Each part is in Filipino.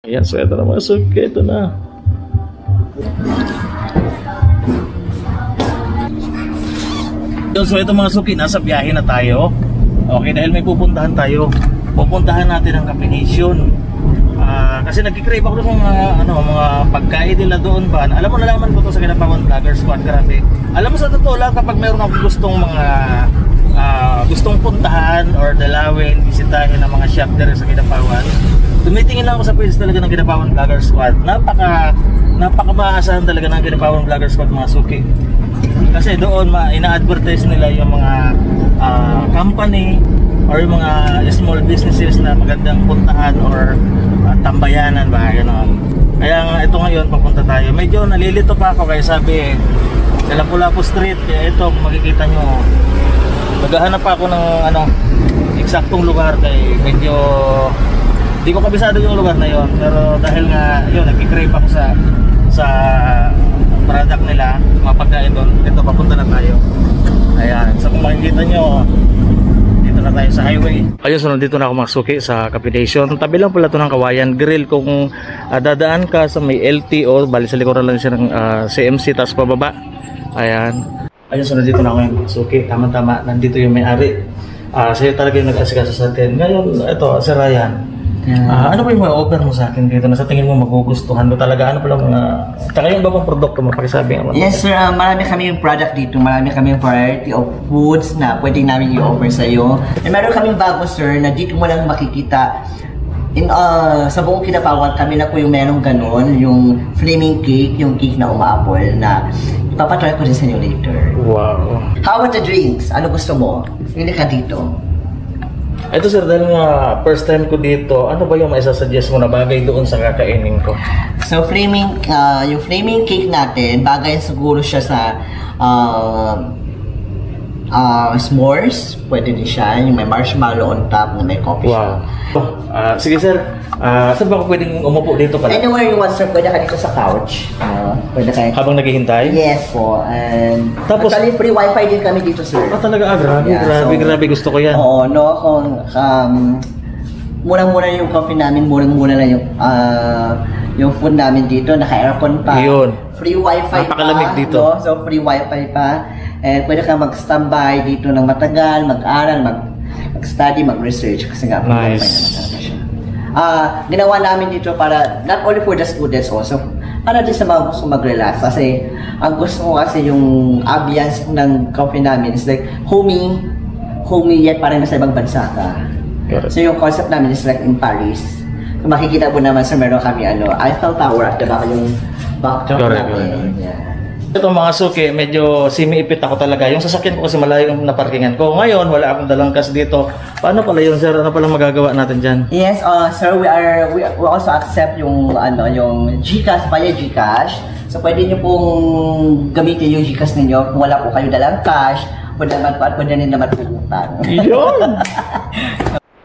Ayan, so ito na mga suki, ito na. So ito mga suki, nasa biyahe na tayo. Okay, dahil may pupuntahan tayo. Pupuntahan natin ang combination. Kasi nagkikrave ako ng mga pagkain nila doon ba. Alam mo, nalaman ko to sa Kinapawan Vlogger Squad, grabe. Alam mo, sa totoo lang, kapag mayroon akong gustong puntahan or dalawin, bisitahin ng mga shop there sa Kinapawan, tumitingin lang ako sa page talaga ng Kinapawan Vlogger Squad. Napaka maasahan talaga ng Kinapawan Vlogger Squad, mga suki. Kasi doon ina-advertise nila yung mga company or yung mga small businesses na magandang puntahan or tambayanan ba, gano'n. Kaya ito ngayon papunta tayo. Medyo nalilito pa ako kaya sabi sa Lapu-Lapu Street, kaya ito kung makikita nyo, maghahanap pa ako ng eksaktong lugar kay medyo di ko kabisado yung lugar na yon, pero dahil nga yun, nagkikrave ako sa product nila, mga pagkain doon, ito papunta na tayo. Ayan, so kung makikita nyo, dito na tayo sa highway. Ayun, so nandito na ako mga suki sa combination. Tabi lang pala ito ng Kawayan Grill. Kung dadaan ka sa may LTO, bali sa likuran lang siya ng CMC, tapos pababa. Ayan. Ayun, so nandito na ako yung mga suki. Tama-tama, nandito yung may-ari. Siya talaga yung nag-asikaso sa atin. Ngayon, ito, si Ryan. Ano ba yung mga offer mo sa akin dito na sa tingin mo magugustuhan mo talaga? Ano pala mga... Tsaka yung bagong produkto mo, pakisabi nga. Yes sir, marami kami yung product dito. Marami kami yung variety of foods na pwedeng namin i-offer sa iyo. And meron kaming bago sir na dito mo lang makikita. Sa buong Kinapawan kami na po yung merong ganon, yung flaming cake, yung cake na umapol na ipapatry ko rin sa inyo later. Wow. How about the drinks? Ano gusto mo? Pili ka dito. Ito sir, dahil nga first time ko dito, ano ba yung maisasuggest mo na bagay doon sa kakainin ko? So yung flaming cake natin, bagay siguro siya sa s'mores, pwede din siya, yung may marshmallow on top na may coffee siya. Sige sir, saan ba ako pwedeng umupo dito pala? Anywhere you want sir, pwede ka dito sa couch. Pwede ka. Habang naghihintay? Yes po. And tapos, actually free wifi din kami dito sir. Talaga grabe, yeah, grabe, gusto ko yan. Oo, no, kung murang-mura yung coffee namin, murang-mura lang yung food namin dito, naka-aircon pa. Yun. Free wifi pa. Napakalamig dito. No? So free wifi pa. And pwede ka mag-standby dito ng matagal, mag-aral, mag-study, mag-research kasi nga nice. Wifi naman talaga siya. Ginawa namin dito para not only for the students also, para din sa mga gusto mag-relax kasi ang gusto ko kasi yung ambience ng coffee namin is like homey yet parang nasa ibang bansa ka. So yung concept namin is like in Paris. Kung makikita mo naman sa meron kami Eiffel Tower at diba yung backdrop namin. Yeah. Ito mga suki, medyo simi-ipit ako talaga. Yung sasakyan ko kasi malayo yung naparkingan ko. Ngayon, wala akong dalang cash dito. Paano pala yun, sir? Ano pala magagawa natin dyan? Yes, sir, we also accept yung GCash via GCash. So pwede niyo pong gamitin yung GCash ninyo. Kung wala po kayo dalang cash, pwede naman po utang. Yun!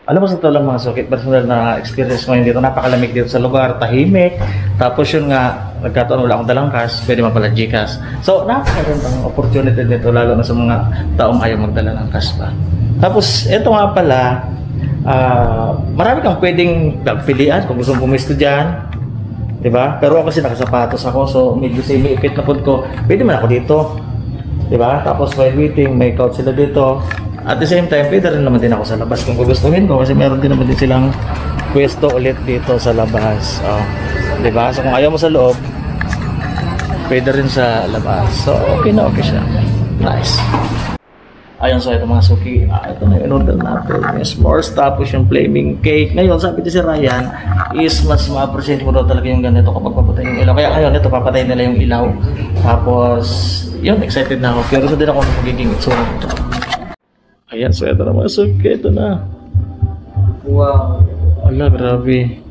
Alam mo sa ito lang mga suki, personal na experience mo dito, napakalamig dito sa lugar, tahimik. Tapos yun nga, nagkataon wala akong dalang cash, pwede man pala GCash. So napakagandang opportunity dito, lalo na sa mga taong ayaw magdala ng cash pa. Tapos ito nga pala, marami kang pwedeng pilian kung gusto mong pumisto dyan. Diba? Pero ako kasi nakasapatos ako, so medyo semi-ipit na po ko. Pwede man ako dito. Diba? Tapos while waiting, may couch sila dito. At the same time, pwede rin naman din ako sa labas kung gugustuhin ko kasi meron din naman din silang pwesto ulit dito sa labas. Diba? So kung ayaw mo sa loob, pwede rin sa labas. So okay na okay siya. Nice. Ayun, so ito mga suki. Ito na yung order natin. Yung s'mores, tapos yung flaming cake. Ngayon, sabi ni si Ryan, is mas ma-appreciate mo daw talaga yung ganito kapag papatay yung ilaw. Kaya ngayon, ito, papatay nila yung ilaw. Tapos, yun, excited na ako. Pero din ako magiging itsura nito. Ayan, so ito na mga suki, ito na. Wow. Ala, grabe.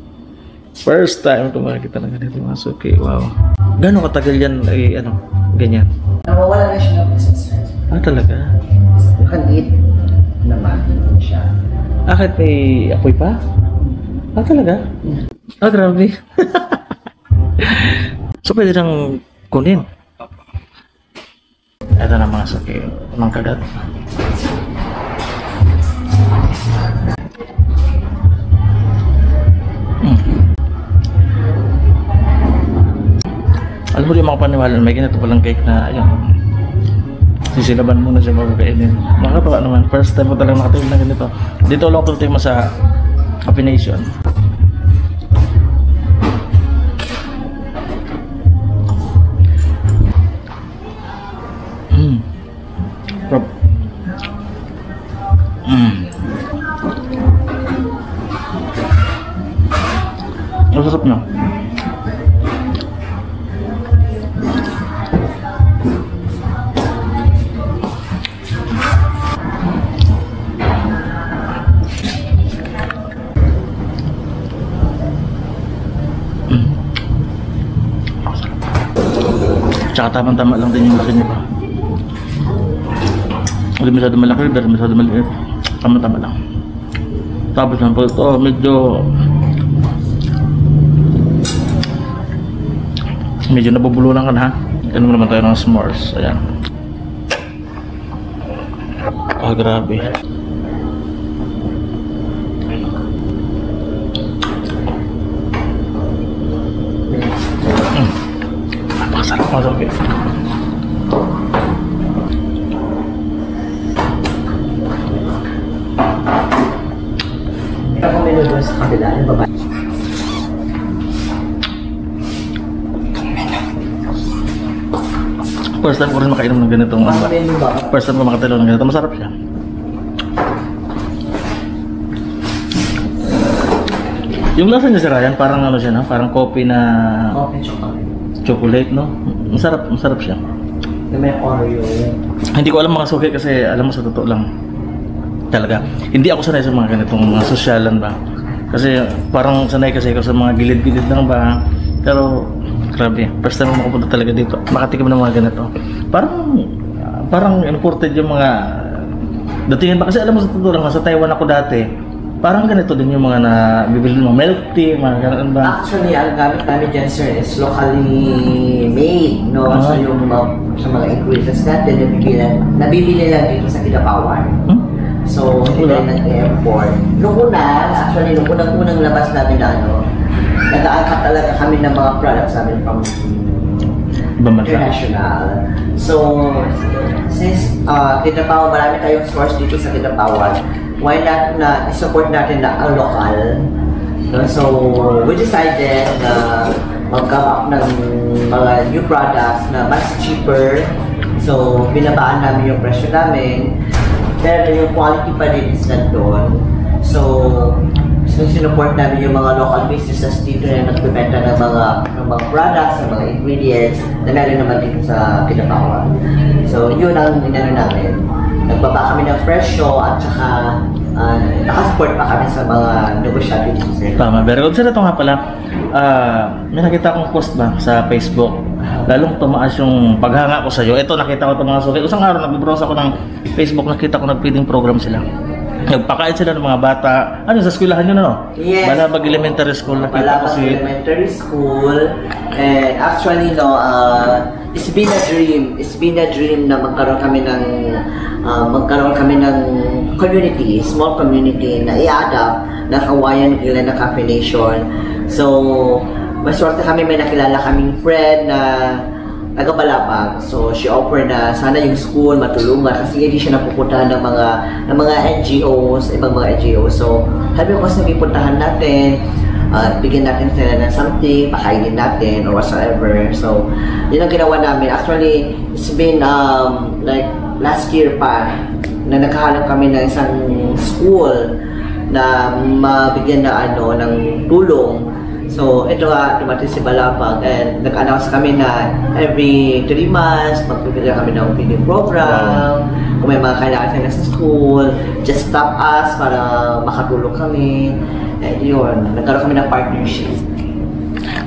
First time ito makikita na ganito mga suki. Wow. Gano'ng katagal yan, ganyan? Nawawala na siya ng business. Talaga? You can eat naman siya. Kahit may apoy pa? Talaga? Grabe. So pwede nang kunin. Ito na mga suki. Unang kagat. mo yung mga paniwala na may ganito palang cake na ayun, sisilaban muna siya bago kainin. Nakakatawa naman, first time ko talagang nakatingin na ganito. Dito lang ito tingin sa Happy Nation. Sarap. Masarap na. Tsaka tamang-tama lang din yung laki niya pa. Hindi masyado malaki, pero masyado maliit. Tama-tama lang. Tapos lang po ito, medyo nabubulunan ka na, ha? Ano naman tayo ng s'mores. Ayan. Ah, grabe. Napakasarap mga soke. Ako may noodles sa kabila, yung babae. First time ko rin makainom ng ganitong first time ko makatalo ng ganito. Masarap siya. Yung lasa niya si Ryan, parang ano siya, no? Parang coffee na chocolate, no? Masarap siya. Na may Oreo. Hindi ko alam mga suki kasi alam mo sa totoo lang. Talaga. Hindi ako sanay sa mga ganitong mga sosyalan ba. Kasi parang sanay kasi ako sa mga gilid-gilid lang ba. Pero grabe, first time ako makapunta talaga dito. Makatikim ng mga ganito. Parang imported yung mga datingin ba kasi alam mo sa totoo lang sa Taiwan ako dati. Parang ganito din yung mga bibili ng milk tea, mga ganun ba? Actually, ang gamit namin dyan, sir, is locally made, no? So yung sa mga ingredients natin, nabibili lang dito sa Kidapawan. So, hindi na nag-import. Nung unang labas namin na nag-aangkat talaga kami ng mga products namin from international. So, since Kidapawan, marami tayong source dito sa Kidapawan, why not na i-support natin na ang local? No? So, we decided na mag-come up ng mga new products na mas cheaper. So, binabaan namin yung presyo namin. Pero yung quality pa rin is nandun. So, sinupport namin yung mga local businesses dito na nagbibenta ng mga products, ng mga ingredients na meron naman dito sa Kidapawan. So, yun ang inano namin. Nagbaba kami ng presyo at saka nakasupport pa kami sa mga negosyante dito. Tama, very good. Sir, ito nga pala, may nakita akong post ba sa Facebook. Lalong tumaas yung paghanga ko sa iyo. Ito, nakita ko ito mga suki. Isang araw, nag-browse ako ng Facebook, nakita ko nag-feeding program sila. Nagpakain sila ng mga bata. Ano, sa eskwelahan yun, ano? Yes. Balabag Elementary School. Nakita ko si Elementary School. And actually, no, it's been a dream. It's been a dream na magkaroon kami ng community, small community na i-adapt na kawayan nila na Cafe Nation. So, maswerte kami, may nakilala kaming friend na taga-Balapag. So, she offered na sana yung school matulungan kasi hindi siya napupuntahan ng mga NGOs, ibang mga NGOs. So, sabi ko kasi puntahan natin, bigyan natin sila ng something, pakainin natin or whatsoever. So, yun ang ginawa namin. Actually, it's been like last year pa na naghahanap kami ng isang school na mabigyan na ng tulong. So, ito dumating si Balapag and nag-announce kami na every 3 months magbibigay kami ng feeding program. Kung may mga kailangan sila sa school, just stop us para makatulong kami. And yun, nagkaroon kami ng partnership.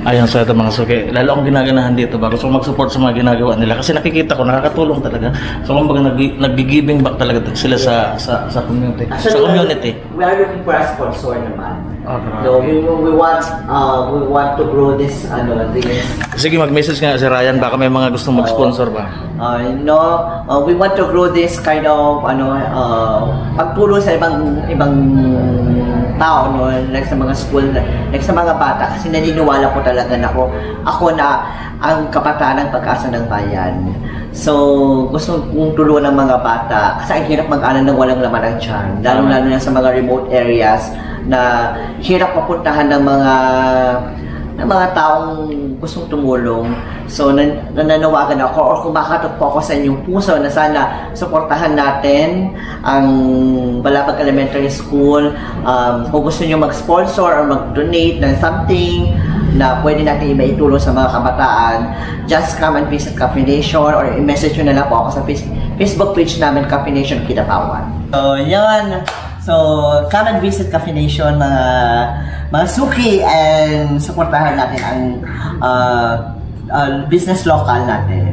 Ayan sa ito mga suki. Lalo akong ginaganahan dito ba? Gusto ko mag-support sa mga ginagawa nila. Kasi nakikita ko, nakakatulong talaga. So kumbaga nag-giving back talaga sila sa community. Actually, sa community. We are looking for a sponsor naman. No, we want to grow this this. Sige, mag-message nga si Ryan, baka may mga gustong mag-sponsor ba? We want to grow this kind of pagtulong sa ibang tao, no, like sa mga school, like sa mga bata, kasi naniniwala po talaga ako na ang kabataan ng pag-asa ng bayan. So, gusto kong tulungan ng mga bata kasi ang hirap mag-aral ng walang laman ng tiyan, lalo-lalo na sa mga remote areas na hirap mapuntahan ng mga taong gustong tumulong. So, nananawagan ako or kumakatok po ako sa inyong puso na sana suportahan natin ang Balapag Elementary School. Kung gusto nyo mag-sponsor or mag-donate ng something na pwede natin ibaitulong sa mga kabataan, just come and visit Cafe Nation or i-message nyo na lang po ako sa Facebook page namin, Cafe Nation Kidapawan. So, yan. So, come and visit Cafe Nation, mga suki, and supportahan natin ang business local natin.